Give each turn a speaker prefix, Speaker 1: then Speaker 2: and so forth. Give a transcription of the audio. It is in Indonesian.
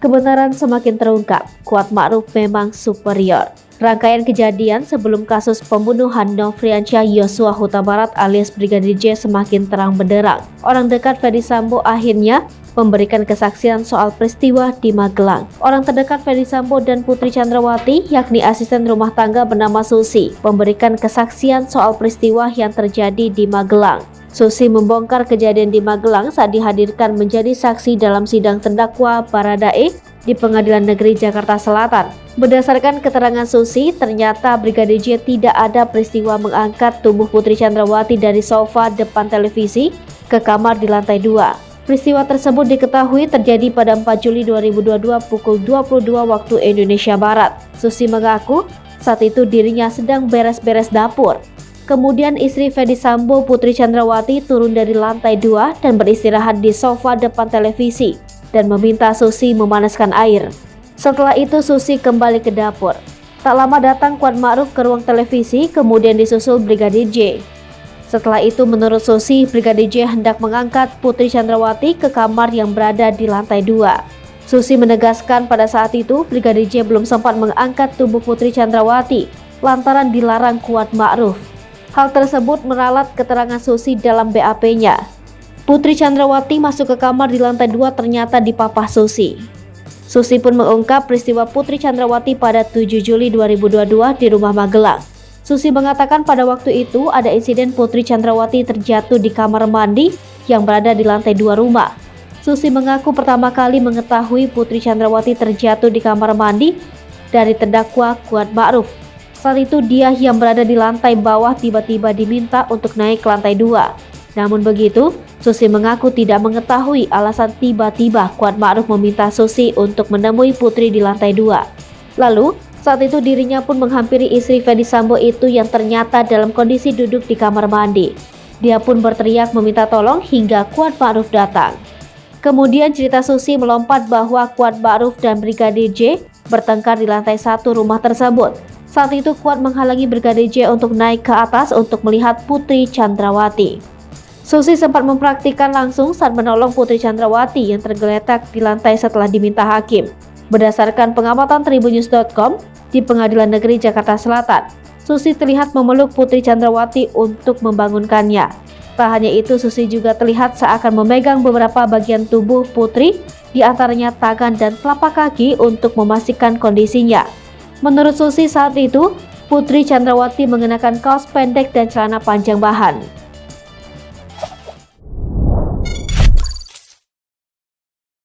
Speaker 1: Kebenaran semakin terungkap, Kuat Ma'ruf memang superior. Rangkaian kejadian sebelum kasus pembunuhan Nofriansyah Yosua Huta Barat alias Brigadir J semakin terang benderang. Orang dekat Ferdy Sambo akhirnya memberikan kesaksian soal peristiwa di Magelang. Orang terdekat Ferdy Sambo dan Putri Chandrawati, yakni asisten rumah tangga bernama Susi, memberikan kesaksian soal peristiwa yang terjadi di Magelang. Susi membongkar kejadian di Magelang saat dihadirkan menjadi saksi dalam sidang terdakwa Baradae di Pengadilan Negeri Jakarta Selatan. Berdasarkan keterangan Susi, ternyata Brigadir J tidak ada peristiwa mengangkat tubuh Putri Chandrawati dari sofa depan televisi ke kamar di lantai 2. Peristiwa tersebut diketahui terjadi pada 4 Juli 2022 pukul 22 waktu Indonesia Barat. Susi mengaku saat itu dirinya sedang beres-beres dapur. Kemudian istri Ferdy Sambo, Putri Chandrawati, turun dari lantai 2 dan beristirahat di sofa depan televisi dan meminta Susi memanaskan air. Setelah itu Susi kembali ke dapur. Tak lama datang Kuat Ma'ruf ke ruang televisi, kemudian disusul Brigadir J. Setelah itu menurut Susi, Brigadir J hendak mengangkat Putri Chandrawati ke kamar yang berada di lantai 2. Susi menegaskan pada saat itu Brigadir J belum sempat mengangkat tubuh Putri Chandrawati lantaran dilarang Kuat Ma'ruf. Hal tersebut meralat keterangan Susi dalam BAP-nya. Putri Chandrawati masuk ke kamar di lantai 2 ternyata dipapah Susi. Susi pun mengungkap peristiwa Putri Chandrawati pada 7 Juli 2022 di rumah Magelang. Susi mengatakan pada waktu itu ada insiden Putri Chandrawati terjatuh di kamar mandi yang berada di lantai 2 rumah. Susi mengaku pertama kali mengetahui Putri Chandrawati terjatuh di kamar mandi dari terdakwa Kuat Ma'ruf. Saat itu dia yang berada di lantai bawah tiba-tiba diminta untuk naik ke lantai 2. Namun begitu, Susi mengaku tidak mengetahui alasan tiba-tiba Kuat Ma'ruf meminta Susi untuk menemui Putri di lantai 2. Lalu, saat itu dirinya pun menghampiri istri Ferdy Sambo itu yang ternyata dalam kondisi duduk di kamar mandi. Dia pun berteriak meminta tolong hingga Kuat Ma'ruf datang. Kemudian cerita Susi melompat bahwa Kuat Ma'ruf dan Brigadir J bertengkar di lantai 1 rumah tersebut. Saat itu Kuat menghalangi Brigadir J untuk naik ke atas untuk melihat Putri Chandrawati. Susi sempat mempraktikkan langsung saat menolong Putri Chandrawati yang tergeletak di lantai setelah diminta hakim. Berdasarkan pengamatan tribunnews.com di Pengadilan Negeri Jakarta Selatan, Susi terlihat memeluk Putri Chandrawati untuk membangunkannya. Tak hanya itu, Susi juga terlihat seakan memegang beberapa bagian tubuh Putri, di antaranya tangan dan telapak kaki untuk memastikan kondisinya. Menurut Susi saat itu, Putri Chandrawati mengenakan kaos pendek dan celana panjang bahan.